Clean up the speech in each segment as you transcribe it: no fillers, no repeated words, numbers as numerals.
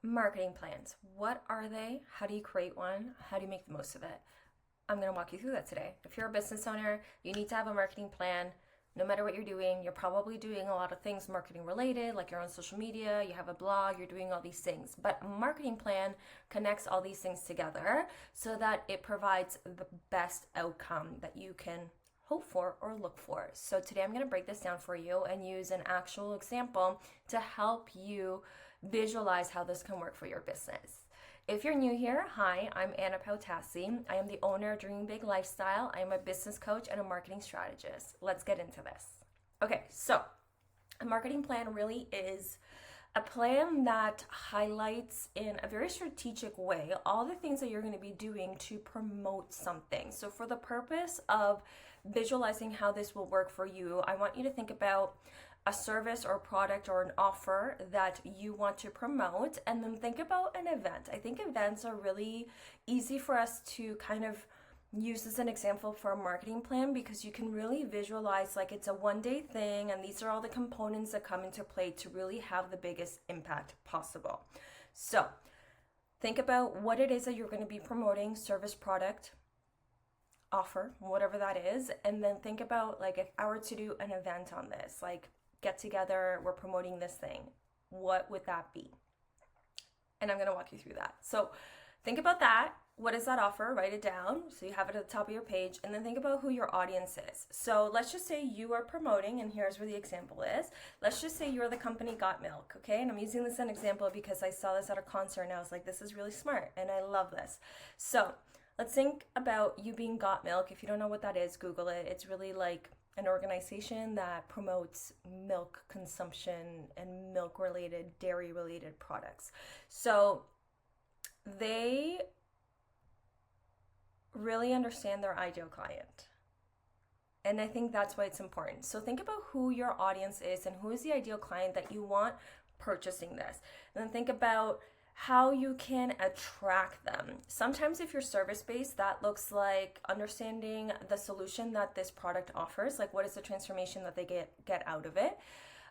Marketing plans. What are they? How do you create one? How do you make the most of it? I'm going to walk you through that today. If you're a business owner, you need to have a marketing plan. No matter what you're doing, you're probably doing a lot of things marketing related, like you're on social media, you have a blog, you're doing all these things. But a marketing plan connects all these things together so that it provides the best outcome that you can hope for or look for. So today I'm going to break this down for you and use an actual example to help you visualize how this can work for your business. If you're new here, hi, I'm Anna Pautassi. I am the owner of Dream Big Lifestyle. I am a business coach and a marketing strategist. Let's get into this. Okay, so a marketing plan really is a plan that highlights in a very strategic way all the things that you're going to be doing to promote something. So for the purpose of visualizing how this will work for you, I want you to think about a service or product or an offer that you want to promote, and then think about an event. I think events are really easy for us to kind of use as an example for a marketing plan because you can really visualize like it's a one-day thing and these are all the components that come into play to really have the biggest impact possible. So think about what it is that you're going to be promoting, service, product, offer, whatever that is, and then think about like if I were to do an event on this, like get together, we're promoting this thing, what would that be? And I'm going to walk you through that. So think about that. What is that offer? Write it down so you have it at the top of your page, and then think about who your audience is. So let's just say you are promoting, and here's where the example is. Let's just say you're the company Got Milk, okay? And I'm using this as an example because I saw this at a concert and I was like, this is really smart and I love this. So let's think about you being Got Milk. If you don't know what that is, Google it. It's really like an organization that promotes milk consumption and milk related, dairy related products. So they really understand their ideal client. And I think that's why it's important. So think about who your audience is and who is the ideal client that you want purchasing this. And then think about how you can attract them. Sometimes if you're service-based, that looks like understanding the solution that this product offers, like what is the transformation that they get out of it.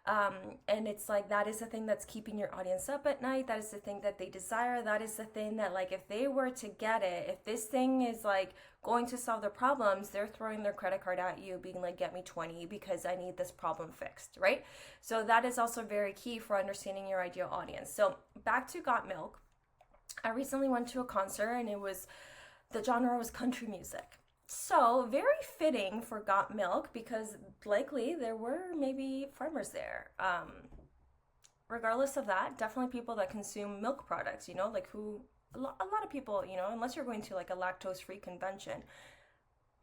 And it's like that is the thing that's keeping your audience up at night. That is the thing that they desire. That is the thing that like if they were to get it, if this thing is like going to solve their problems, they're throwing their credit card at you being like, get me 20 because I need this problem fixed, right? So that is also very key for understanding your ideal audience. So back to Got Milk. I recently went to a concert and the genre was country music. So very fitting for Got Milk because likely there were maybe farmers there. Regardless of that, definitely people that consume milk products, like a lot of people, unless you're going to like a lactose-free convention,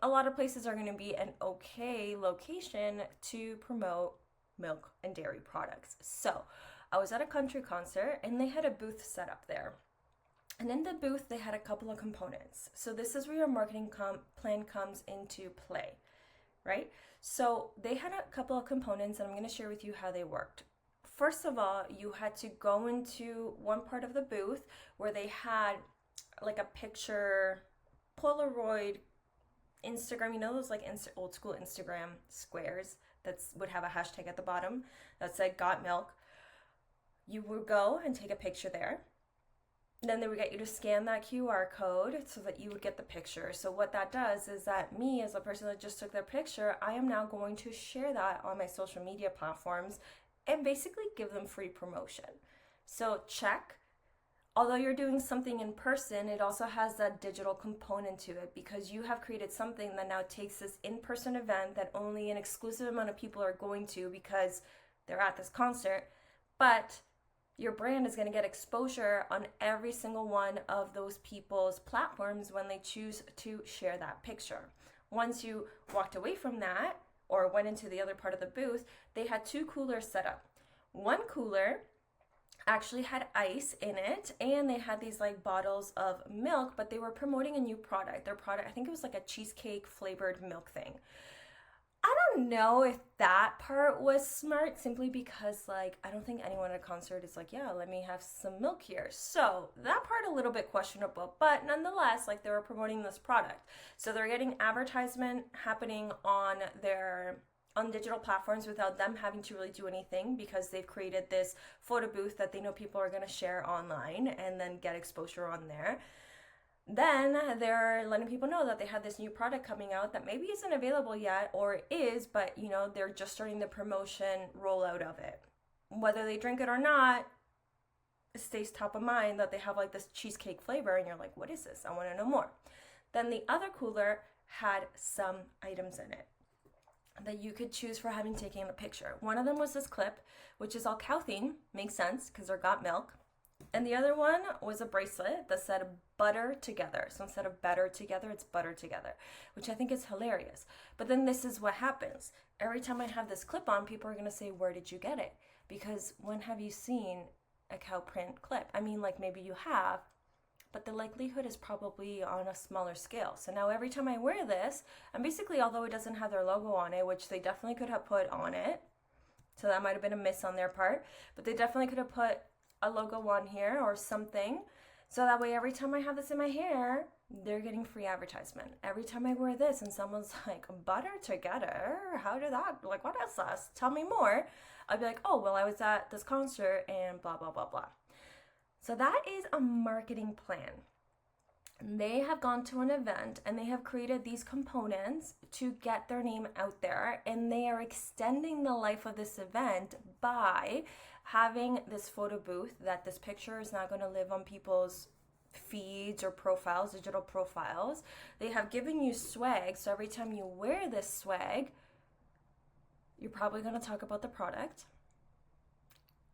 a lot of places are going to be an okay location to promote milk and dairy products. So I was at a country concert and they had a booth set up there. And in the booth, they had a couple of components. So this is where your marketing plan comes into play, right? So they had a couple of components, and I'm going to share with you how they worked. First of all, you had to go into one part of the booth where they had like a picture, Polaroid, Instagram, those like old school Instagram squares that would have a hashtag at the bottom that said Got Milk. You would go and take a picture there. Then they would get you to scan that QR code so that you would get the picture. So what that does is that me, as a person that just took their picture, I am now going to share that on my social media platforms and basically give them free promotion. So check. Although you're doing something in person, it also has that digital component to it because you have created something that now takes this in-person event that only an exclusive amount of people are going to because they're at this concert, but your brand is going to get exposure on every single one of those people's platforms when they choose to share that picture. Once you walked away from that or went into the other part of the booth, they had two coolers set up. One cooler actually had ice in it and they had these like bottles of milk, but they were promoting a new product. Their product, I think it was like a cheesecake flavored milk thing. I don't know if that part was smart simply because like I don't think anyone at a concert is like, yeah, let me have some milk here. So that part a little bit questionable, but nonetheless, like they were promoting this product. So they're getting advertisement happening on on digital platforms without them having to really do anything, because they've created this photo booth that they know people are going to share online and then get exposure on there. Then they're letting people know that they have this new product coming out that maybe isn't available yet, or is, but they're just starting the promotion rollout of it. Whether they drink it or not, it stays top of mind that they have like this cheesecake flavor, and you're like, what is this? I want to know more. Then the other cooler had some items in it that you could choose for having taken the picture. One of them was this clip, which is all cow theme, makes sense because they're got milk. And the other one was a bracelet that said butter together. So instead of better together, it's butter together, which I think is hilarious. But then this is what happens. Every time I have this clip on, people are going to say, where did you get it? Because when have you seen a cow print clip? I mean, like maybe you have, but the likelihood is probably on a smaller scale. So now every time I wear this, and basically, although it doesn't have their logo on it, which they definitely could have put on it, so that might have been a miss on their part, but they definitely could have put a logo on here or something, so that way every time I have this in my hair, they're getting free advertisement. Every time I wear this and someone's like, butter together, how did that, like, what is this? Tell me more. I'd be like, oh, well, I was at this concert and blah, blah, blah, blah. So that is a marketing plan. They have gone to an event and they have created these components to get their name out there, and they are extending the life of this event by having this photo booth that this picture is now going to live on people's feeds or profiles, digital profiles. They have given you swag, so every time you wear this swag, you're probably going to talk about the product.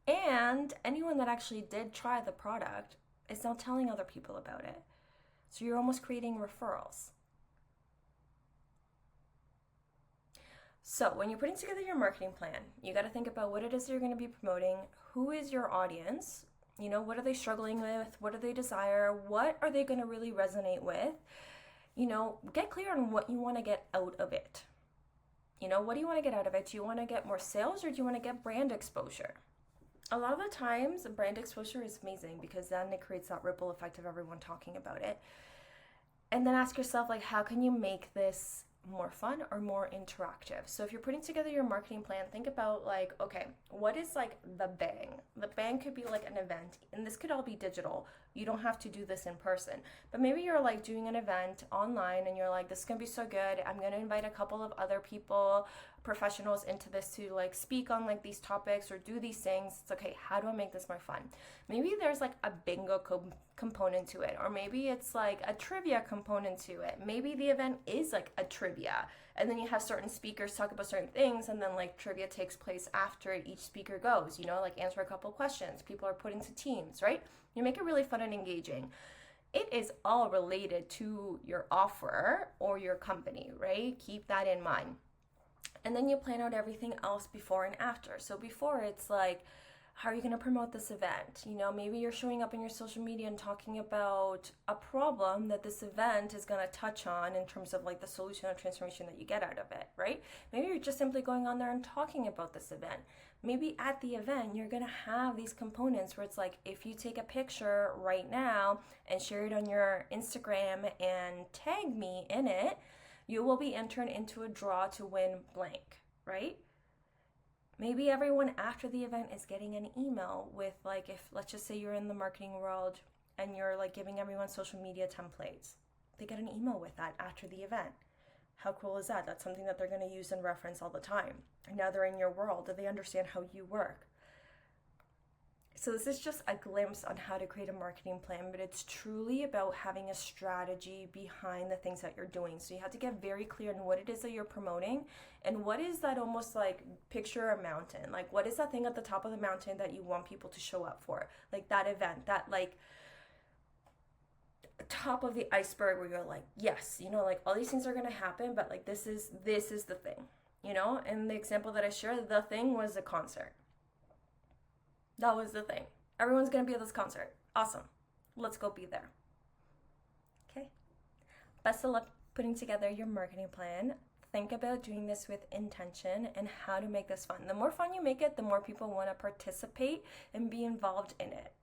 And anyone that actually did try the product is now telling other people about it. So you're almost creating referrals. So when you're putting together your marketing plan, you got to think about what it is you're going to be promoting. Who is your audience? What are they struggling with? What do they desire? What are they going to really resonate with? Get clear on what you want to get out of it. What do you want to get out of it? Do you want to get more sales, or do you want to get brand exposure? A lot of the times, brand exposure is amazing because then it creates that ripple effect of everyone talking about it. And then ask yourself, like, how can you make this more fun or more interactive? So if you're putting together your marketing plan, think about like, okay, what is like the bang? The bang could be like an event, and this could all be digital. You don't have to do this in person, but maybe you're like doing an event online and you're like, this is gonna be so good. I'm gonna invite a couple of other people, professionals, into this to like speak on like these topics or do these things. It's okay, how do I make this more fun? Maybe there's like a bingo component to it, or maybe it's like a trivia component to it. Maybe the event is like a trivia, and then you have certain speakers talk about certain things, and then like trivia takes place after each speaker goes, like answer a couple questions. People are put into teams, right? You make it really fun and engaging. It is all related to your offer or your company, right? Keep that in mind. And then you plan out everything else before and after. So before, it's like, how are you going to promote this event? Maybe you're showing up in your social media and talking about a problem that this event is going to touch on in terms of like the solution or transformation that you get out of it, right? Maybe you're just simply going on there and talking about this event. Maybe at the event, you're going to have these components where it's like, if you take a picture right now and share it on your Instagram and tag me in it, you will be entered into a draw to win blank, right? Maybe everyone after the event is getting an email with like, if let's just say you're in the marketing world and you're like giving everyone social media templates, they get an email with that after the event. How cool is that? That's something that they're going to use and reference all the time. And now they're in your world. Do they understand how you work? So this is just a glimpse on how to create a marketing plan, but it's truly about having a strategy behind the things that you're doing. So you have to get very clear on what it is that you're promoting, and what is that, almost like picture a mountain. Like, what is that thing at the top of the mountain that you want people to show up for? Like that event, that like top of the iceberg where you're like, yes, like all these things are going to happen, but like this is the thing, and the example that I shared, the thing was a concert. That was the thing. Everyone's going to be at this concert. Awesome. Let's go be there. Okay. Best of luck putting together your marketing plan. Think about doing this with intention and how to make this fun. The more fun you make it, the more people want to participate and be involved in it.